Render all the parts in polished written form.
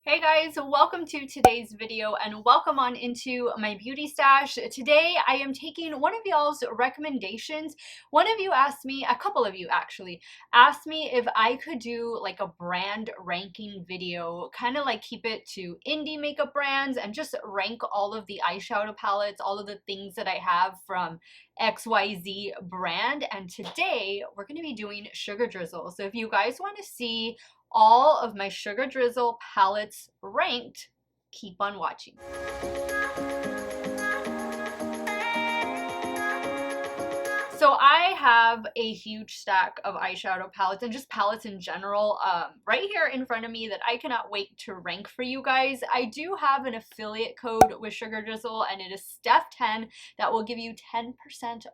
Hey guys, welcome to today's video and welcome on into my beauty stash. Today I am taking one of y'all's recommendations. One of you asked me, a couple of you actually, asked me if I could do like a brand ranking video, kind of like keep it to indie makeup brands and just rank all of the eyeshadow palettes, all of the things that I have from XYZ brand. And today we're going to be doing Sugar Drizzle. So if you guys want to see all of my Sugar Drizzle palettes ranked, keep on watching. So I have a huge stack of eyeshadow palettes and just palettes in general right here in front of me that I cannot wait to rank for you guys. I do have an affiliate code with Sugar Drizzle and it is Steff10 that will give you 10%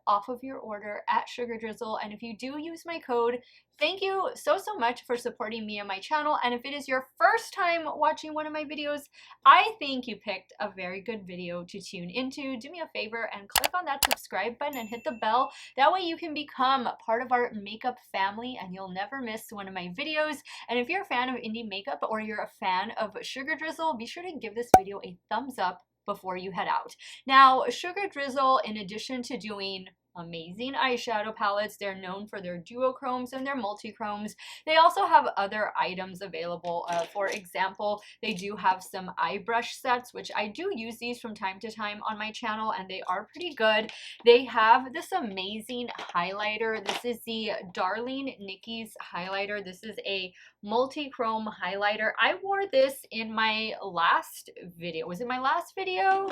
off of your order at Sugar Drizzle. And if you do use my code, thank you so much for supporting me and my channel. And if it is your first time watching one of my videos, I think you picked a very good video to tune into. Do me a favor and click on that subscribe button and hit the bell. That way you can become part of our makeup family and you'll never miss one of my videos. And if you're a fan of indie makeup or you're a fan of Sugar Drizzle, be sure to give this video a thumbs up before you head out. Now, Sugar Drizzle, in addition to doing amazing eyeshadow palettes, they're known for their duochromes and their multichromes. They also have other items available. For example, they do have some eye brush sets, which I do use these from time to time on my channel, and they are pretty good. They have this amazing highlighter. This is the Darling Nikki's highlighter. This is a multi-chrome highlighter. I wore this in my last video. Was it my last video?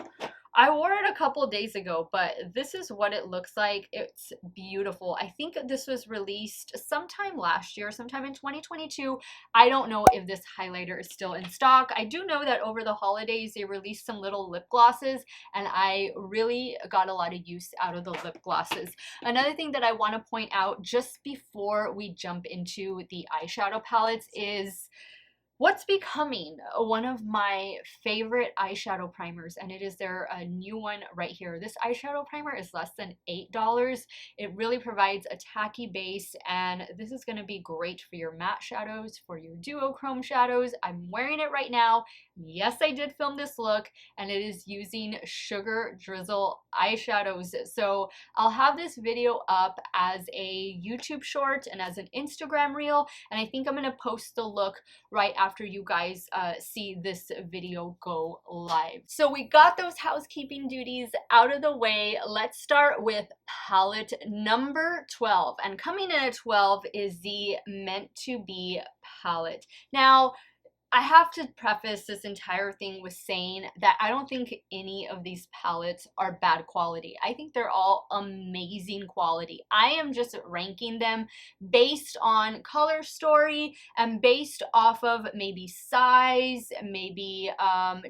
I wore it a couple days ago, but this is what it looks like. It's beautiful. I think this was released sometime last year, sometime in 2022. I don't know if this highlighter is still in stock. I do know that over the holidays, they released some little lip glosses, and I really got a lot of use out of the lip glosses. Another thing that I want to point out just before we jump into the eyeshadow palettes is what's becoming one of my favorite eyeshadow primers, and it is their new one right here. This eyeshadow primer is less than $8. It really provides a tacky base, and this is going to be great for your matte shadows, for your duochrome shadows. I'm wearing it right now. Yes, I did film this look, and it is using Sugar Drizzle eyeshadows. So I'll have this video up as a YouTube short and as an Instagram reel, and I think I'm going to post the look right after you guys see this video go live. So we got those housekeeping duties out of the way. Let's start with palette number 12. And coming in at 12 is the Meant to Be palette. Now, I have to preface this entire thing with saying that I don't think any of these palettes are bad quality. I think they're all amazing quality. I am just ranking them based on color story and based off of maybe size, maybe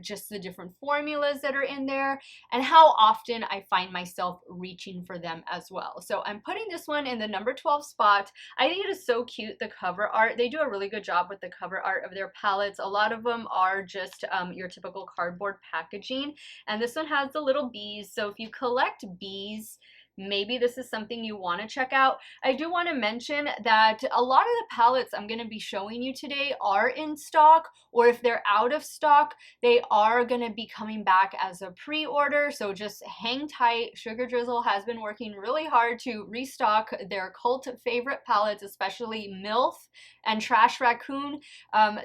just the different formulas that are in there, and how often I find myself reaching for them as well. So I'm putting this one in the number 12 spot. I think it is so cute, the cover art. They do a really good job with the cover art of their palettes. A lot of them are just your typical cardboard packaging, and this one has the little bees. So if you collect bees, maybe this is something you want to check out. I do want to mention that a lot of the palettes I'm going to be showing you today are in stock, or if they're out of stock, they are going to be coming back as a pre-order. So just hang tight. Sugar Drizzle has been working really hard to restock their cult favorite palettes, especially MILF and Trash Raccoon.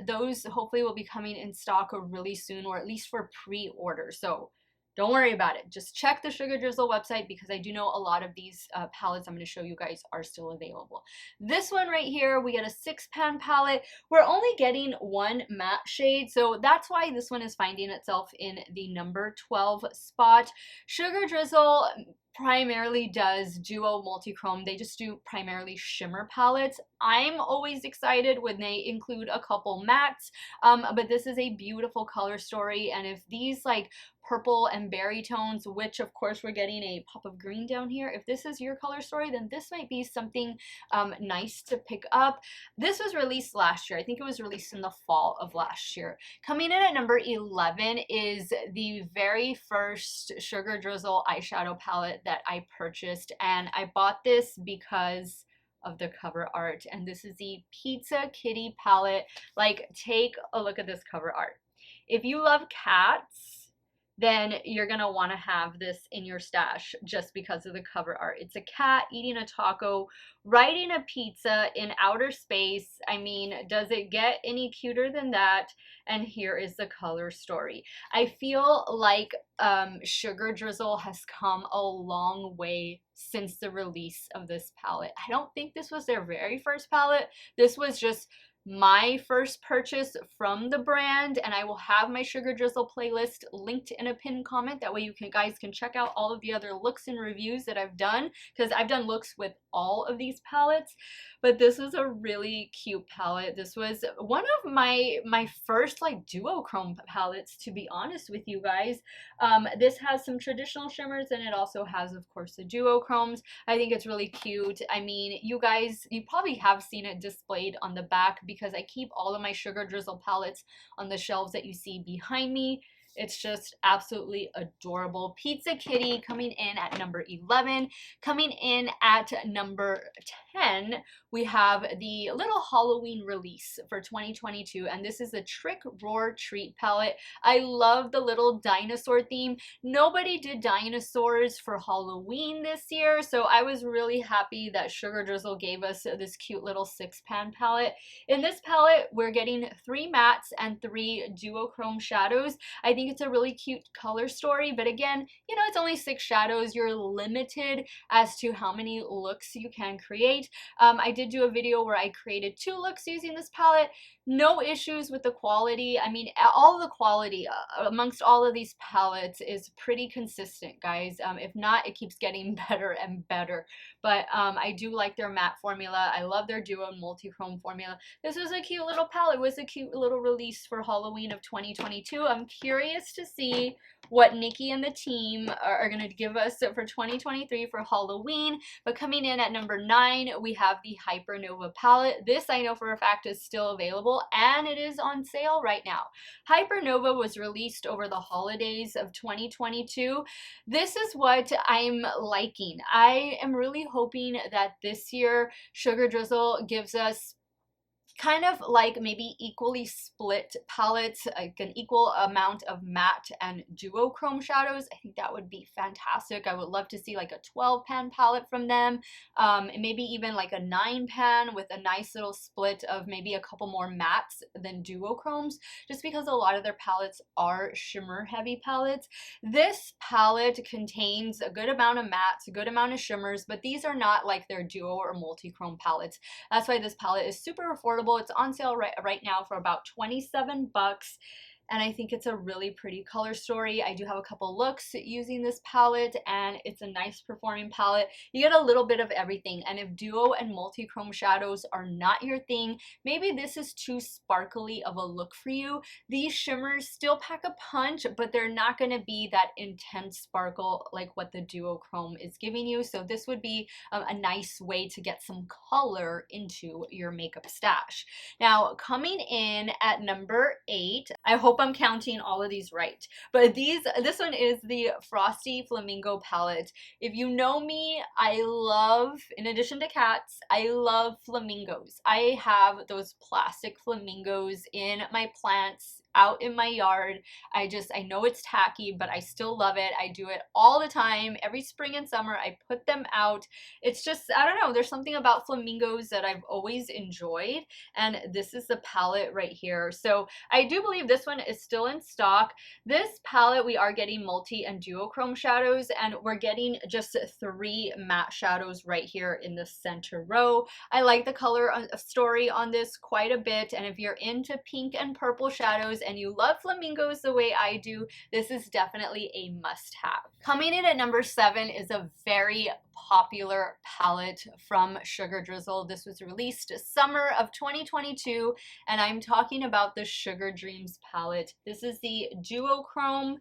Those hopefully will be coming in stock really soon, or at least for pre-order. So don't worry about it. Just check the Sugar Drizzle website because I do know a lot of these palettes I'm going to show you guys are still available. This one right here, we get a 6-pan palette. We're only getting one matte shade, so that's why this one is finding itself in the number 12 spot. Sugar Drizzle primarily does duo multi-chrome. They just do primarily shimmer palettes. I'm always excited when they include a couple mattes, but this is a beautiful color story, and if these like purple and berry tones, which of course we're getting a pop of green down here, if this is your color story, then this might be something nice to pick up. This was released last year. I think it was released in the fall of last year. Coming in at number 11 is the very first Sugar Drizzle eyeshadow palette that I purchased, and I bought this because of the cover art, and this is the Pizza Kitty palette. Like, take a look at this cover art. If you love cats, then you're gonna want to have this in your stash just because of the cover art. It's a cat eating a taco, riding a pizza in outer space. I mean, does it get any cuter than that? And here is the color story. I feel like Sugar Drizzle has come a long way since the release of this palette. I don't think this was their very first palette. This was just my first purchase from the brand, and I will have my Sugar Drizzle playlist linked in a pinned comment. That way you guys can check out all of the other looks and reviews that I've done, because I've done looks with all of these palettes. But this was a really cute palette. This was one of my first like duochrome palettes, to be honest with you guys. This has some traditional shimmers, and it also has, of course, the duochromes. I think it's really cute. I mean, you guys, you probably have seen it displayed on the back because I keep all of my Sugar Drizzle palettes on the shelves that you see behind me. It's just absolutely adorable. Pizza Kitty coming in at number 11. Coming in at number 10, we have the little Halloween release for 2022, and this is the Trick Roar Treat palette. I love the little dinosaur theme. Nobody did dinosaurs for Halloween this year, so I was really happy that Sugar Drizzle gave us this cute little 6-pan palette. In this palette, we're getting 3 mattes and 3 duochrome shadows. I think it's a really cute color story, but again, you know, it's only 6 shadows. You're limited as to how many looks you can create. I did do a video where I created 2 looks using this palette. No issues with the quality. I mean, all the quality amongst all of these palettes is pretty consistent, guys. If not, it keeps getting better and better. But I do like their matte formula. I love their duo and multi-chrome formula. This was a cute little palette. It was a cute little release for Halloween of 2022. I'm curious to see what Nikki and the team are going to give us for 2023 for Halloween. But coming in at number 9, we have the Hypernova palette. This I know for a fact is still available, and it is on sale right now. Hypernova was released over the holidays of 2022. This is what I'm liking. I am really hoping that this year Sugar Drizzle gives us kind of like maybe equally split palettes, like an equal amount of matte and duochrome shadows. I think that would be fantastic. I would love to see like a 12-pan palette from them, and maybe even like a 9-pan with a nice little split of maybe a couple more mattes than duochromes, just because a lot of their palettes are shimmer heavy palettes. This palette contains a good amount of mattes, a good amount of shimmers, but these are not like their duo or multi-chrome palettes. That's why this palette is super affordable. It's on sale right now for about 27 bucks. And I think it's a really pretty color story. I do have a couple looks using this palette, and it's a nice performing palette. You get a little bit of everything, and if duo and multi-chrome shadows are not your thing, maybe this is too sparkly of a look for you. These shimmers still pack a punch, but they're not going to be that intense sparkle like what the duochrome is giving you. So this would be a nice way to get some color into your makeup stash. Now, coming in at number 8, I hope I'm counting all of these right, but this one is the Frosty Flamingo palette. If you know me, I love, in addition to cats, I love flamingos. I have those plastic flamingos in my plants out in my yard. I know it's tacky, but I still love it. I do it all the time. Every spring and summer, I put them out. It's just, I don't know, there's something about flamingos that I've always enjoyed, and this is the palette right here. So I do believe this one is still in stock. This palette, we are getting multi and duochrome shadows, and we're getting just 3 matte shadows right here in the center row. I like the color story on this quite a bit, and if you're into pink and purple shadows and you love flamingos the way I do, this is definitely a must-have. Coming in at number 7 is a very popular palette from Sugar Drizzle. This was released summer of 2022, and I'm talking about the Sugar Dreams palette. This is the duochrome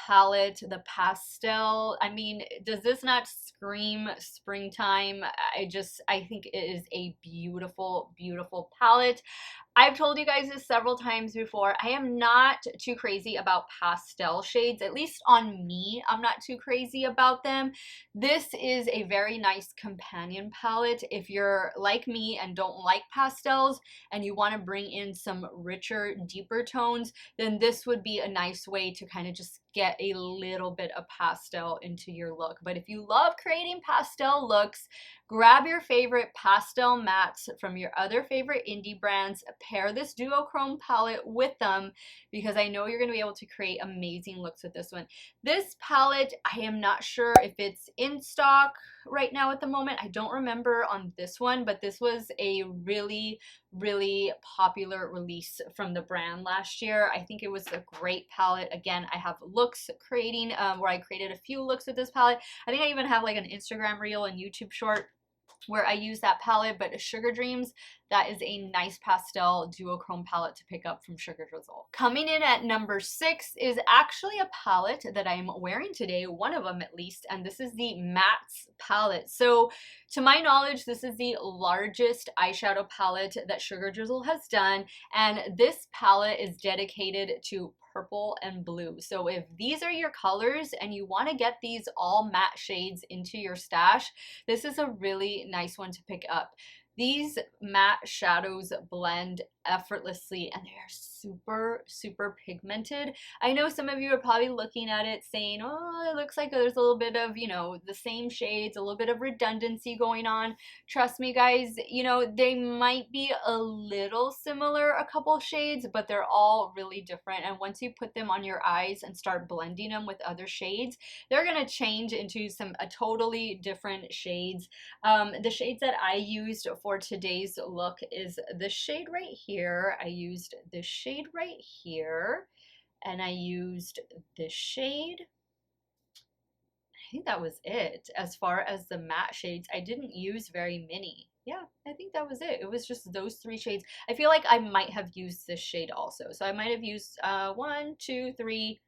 palette, the pastel. I mean, does this not scream springtime? I think it is a beautiful, beautiful palette. I've told you guys this several times before. I am not too crazy about pastel shades, at least on me. I'm not too crazy about them. This is a very nice companion palette. If you're like me and don't like pastels and you want to bring in some richer, deeper tones, then this would be a nice way to kind of just get a little bit of pastel into your look. But if you love creating pastel looks, grab your favorite pastel mattes from your other favorite indie brands, pair this duochrome palette with them, because I know you're going to be able to create amazing looks with this one. This palette, I am not sure if it's in stock right now at the moment. I don't remember on this one, but this was a really popular release from the brand last year. I think it was a great palette. Again, I have looks creating where I created a few looks with this palette. I think I even have like an Instagram reel and YouTube short where I use that palette. But Sugar Dreams, that is a nice pastel duochrome palette to pick up from Sugar Drizzle. Coming in at number 6 is actually a palette that I'm wearing today, one of them at least, and this is the Mattes palette. So to my knowledge, this is the largest eyeshadow palette that Sugar Drizzle has done, and this palette is dedicated to purple and blue. So if these are your colors and you want to get these all matte shades into your stash, this is a really nice one to pick up. These matte shadows blend effortlessly and they are super pigmented. I know some of you are probably looking at it saying, oh, it looks like there's a little bit of, you know, the same shades, a little bit of redundancy going on. Trust me guys, you know, they might be a little similar, a couple shades, but they're all really different. And once you put them on your eyes and start blending them with other shades, they're gonna change into a totally different shades. The shades that I used for today's look is this shade right here. I used this shade right here, and I used this shade. I think that was it. As far as the matte shades, I didn't use very many. Yeah, I think that was it. It was just those 3 shades. I feel like I might have used this shade also. So I might have used 1, 2, 3,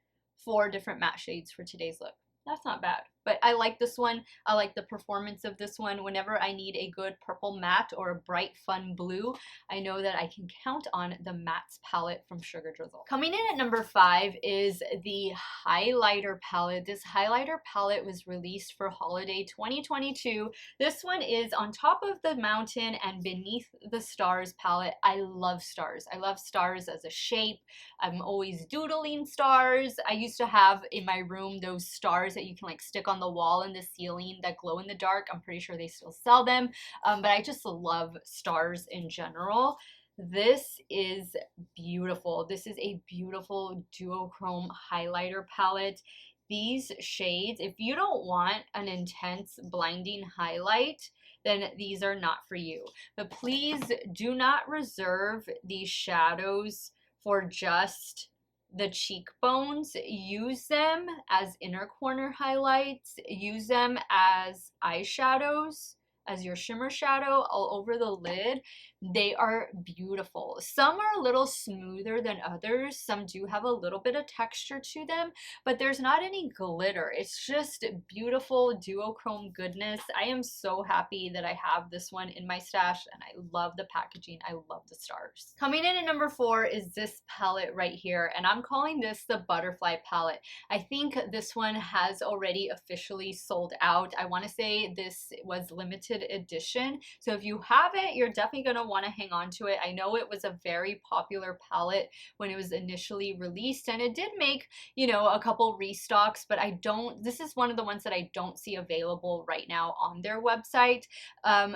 4 different matte shades for today's look. That's not bad. But I like this one. I like the performance of this one. Whenever I need a good purple matte or a bright fun blue, I know that I can count on the Mattes palette from Sugar Drizzle. Coming in at number 5 is the highlighter palette. This highlighter palette was released for holiday 2022. This one is On Top of the Mountain and Beneath the Stars palette. I love stars. I love stars as a shape. I'm always doodling stars. I used to have in my room those stars that you can like stick on the wall and the ceiling that glow in the dark. I'm pretty sure they still sell them, but I just love stars in general. This is beautiful. This is a beautiful duochrome highlighter palette. These shades, if you don't want an intense blinding highlight, then these are not for you. But please do not reserve these shadows for just the cheekbones. Use them as inner corner highlights. Use them as eyeshadows, as your shimmer shadow all over the lid. They are beautiful. Some are a little smoother than others. Some do have a little bit of texture to them, but there's not any glitter. It's just beautiful duochrome goodness. I am so happy that I have this one in my stash, and I love the packaging. I love the stars. Coming in at number 4 is this palette right here, and I'm calling this the Butterfly palette. I think this one has already officially sold out. I want to say this was limited edition, so if you have it, you're definitely going to want to hang on to it. I know it was a very popular palette when it was initially released, and it did make, you know, a couple restocks, but this is one of the ones that I don't see available right now on their website.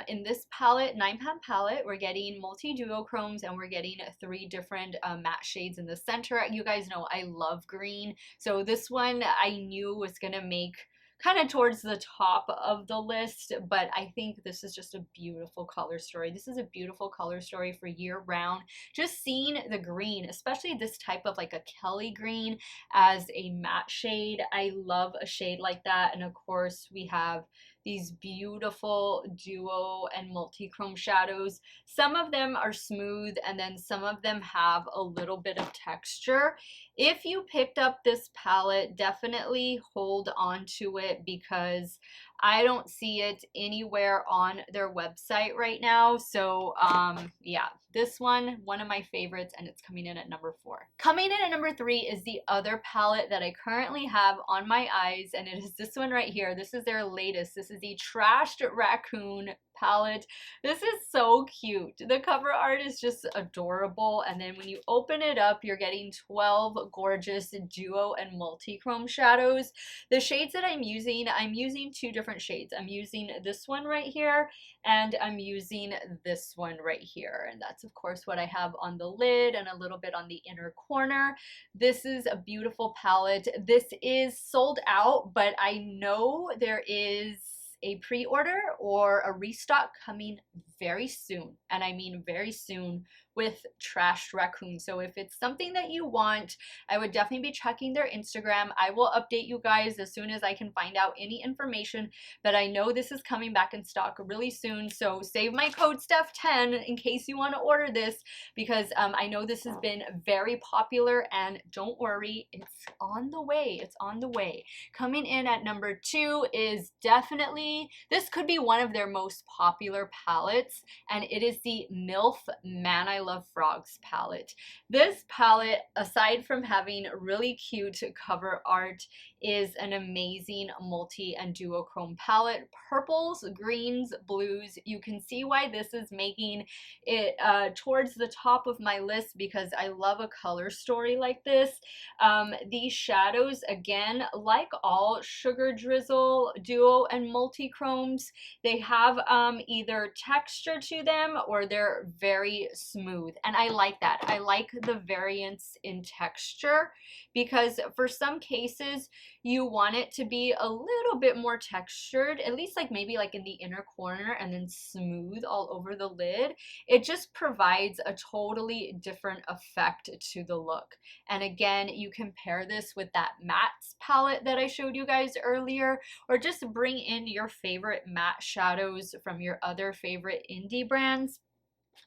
In this palette, 9-pan palette, we're getting multi duochromes and we're getting 3 different matte shades in the center. You guys know I love green, so this one I knew was gonna make kind of towards the top of the list, but I think this is just a beautiful color story. This is a beautiful color story for year round. Just seeing the green, especially this type of like a Kelly green as a matte shade. I love a shade like that. And of course we have these beautiful duo and multi-chrome shadows. Some of them are smooth and then some of them have a little bit of texture. If you picked up this palette, definitely hold on to it because I don't see it anywhere on their website right now. So yeah, this one of my favorites, and it's coming in at number 4. Coming in at number 3 is the other palette that I currently have on my eyes, and it is this one right here. This is their latest. This is the Trashed Raccoon palette. This is so cute. The cover art is just adorable, and then when you open it up, you're getting 12 gorgeous duo and multi-chrome shadows. The shades that I'm using 2 different shades. I'm using this one right here, and I'm using this one right here, and that's of course what I have on the lid and a little bit on the inner corner. This is a beautiful palette. This is sold out, but I know there is a pre-order or a restock coming very soon, and I mean very soon, with Trashed Raccoon. So if it's something that you want, I would definitely be checking their Instagram. I will update you guys as soon as I can find out any information, but I know this is coming back in stock really soon. So save my code Steff10 in case you want to order this, because I know this has been very popular, and don't worry, it's on the way. It's on the way. Coming in at number 2 is definitely, this could be one of their most popular palettes, and it is the MILF Man I Love Frogs palette. This palette, aside from having really cute cover art, is an amazing multi and duochrome palette. Purples, greens, blues. You can see why this is making it towards the top of my list, because I love a color story like this. These shadows, again, like all Sugar Drizzle duo and multi-chromes, they have either texture to them or they're very smooth, and I like that. I like the variance in texture, because for some cases you want it to be a little bit more textured, at least like maybe like in the inner corner, and then smooth all over the lid. It just provides a totally different effect to the look. And again, you compare this with that matte palette that I showed you guys earlier, or just bring in your favorite matte shadows from your other favorite indie brands.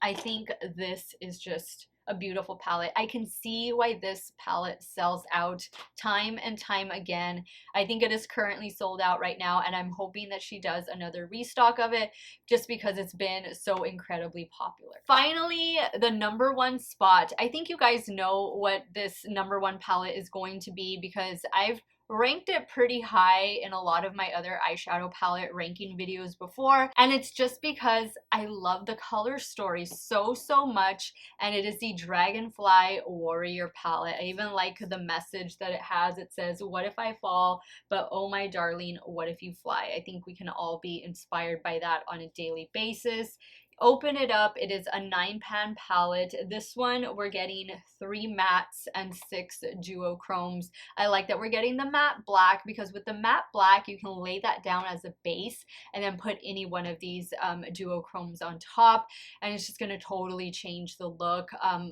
I think this is just a beautiful palette. I can see why this palette sells out time and time again. I think it is currently sold out right now, and I'm hoping that she does another restock of it, just because it's been so incredibly popular. Finally, the number 1 spot. I think you guys know what this number 1 palette is going to be, because I've ranked it pretty high in a lot of my other eyeshadow palette ranking videos before, and it's just because I love the color story so much, and it is the Dragonfly Warrior palette. I even like the message that it has. It says, "What if I fall, but oh my darling, what if you fly?" I think we can all be inspired by that on a daily basis. Open it up. It is a 9-pan palette. This one we're getting 3 mattes and 6 duochromes. I like that we're getting the matte black, because with the matte black you can lay that down as a base and then put any one of these duochromes on top, and it's just going to totally change the look.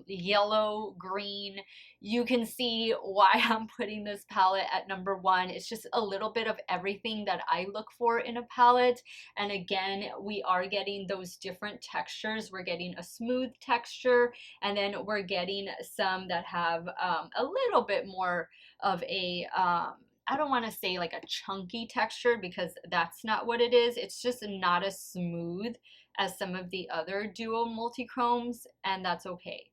Yellow, green. You can see why I'm putting this palette at number 1. It's just a little bit of everything that I look for in a palette. And again, we are getting those different textures. We're getting a smooth texture, and then we're getting some that have a little bit more of a I don't want to say like a chunky texture, because that's not what it is. It's just not as smooth as some of the other duo multi-chromes, and that's okay,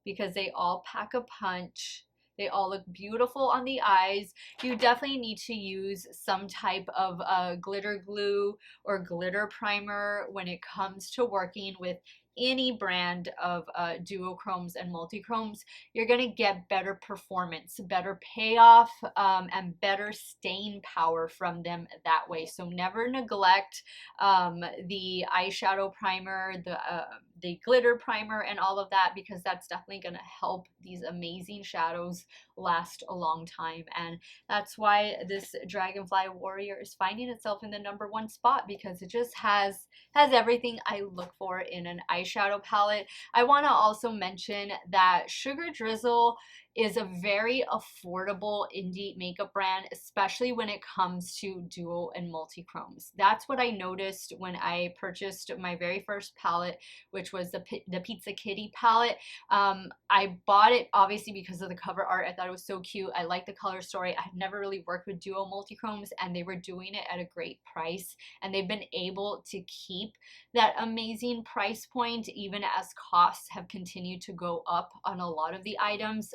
because they all pack a punch. They all look beautiful on the eyes. You definitely need to use some type of glitter glue or glitter primer when it comes to working with any brand of duochromes and multichromes. You're going to get better performance, better payoff, and better stain power from them that way. So never neglect the eyeshadow primer, the glitter primer, and all of that, because that's definitely going to help these amazing shadows last a long time. And that's why this Dragonfly Warrior is finding itself in the number 1 spot, because it just has everything I look for in an eyeshadow palette. I want to also mention that Sugar Drizzle is a very affordable indie makeup brand, especially when it comes to duo and multi-chromes. That's what I noticed when I purchased my very first palette, which was the Pizza Kitty palette. I bought it obviously because of the cover art. I thought it was so cute. I liked the color story. I had never really worked with duo multi-chromes, and they were doing it at a great price, and they've been able to keep that amazing price point even as costs have continued to go up on a lot of the items.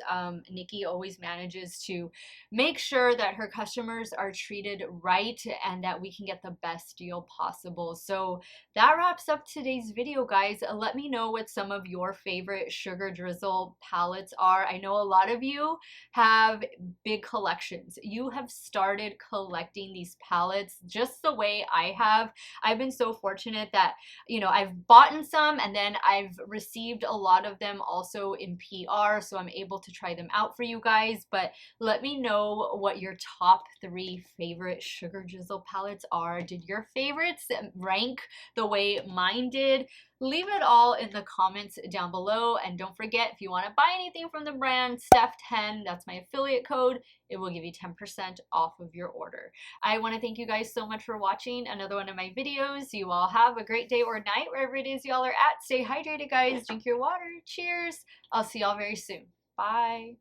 Nikki always manages to make sure that her customers are treated right and that we can get the best deal possible. So that wraps up today's video, guys. Let me know what some of your favorite Sugar Drizzle palettes are. I know a lot of you have big collections. You have started collecting these palettes just the way I have. I've been so fortunate that, you know, I've bought some and then I've received a lot of them also in PR, so I'm able to try them out for you guys. But let me know what your top 3 favorite Sugar Drizzle palettes are. Did your favorites rank the way mine did? Leave it all in the comments down below, and don't forget, if you want to buy anything from the brand, Steff10, that's my affiliate code, it will give you 10% off of your order. I want to thank you guys so much for watching another one of my videos. You all have a great day or night wherever it is y'all are at. Stay hydrated, guys. Drink your water. Cheers. I'll see y'all very soon. Bye.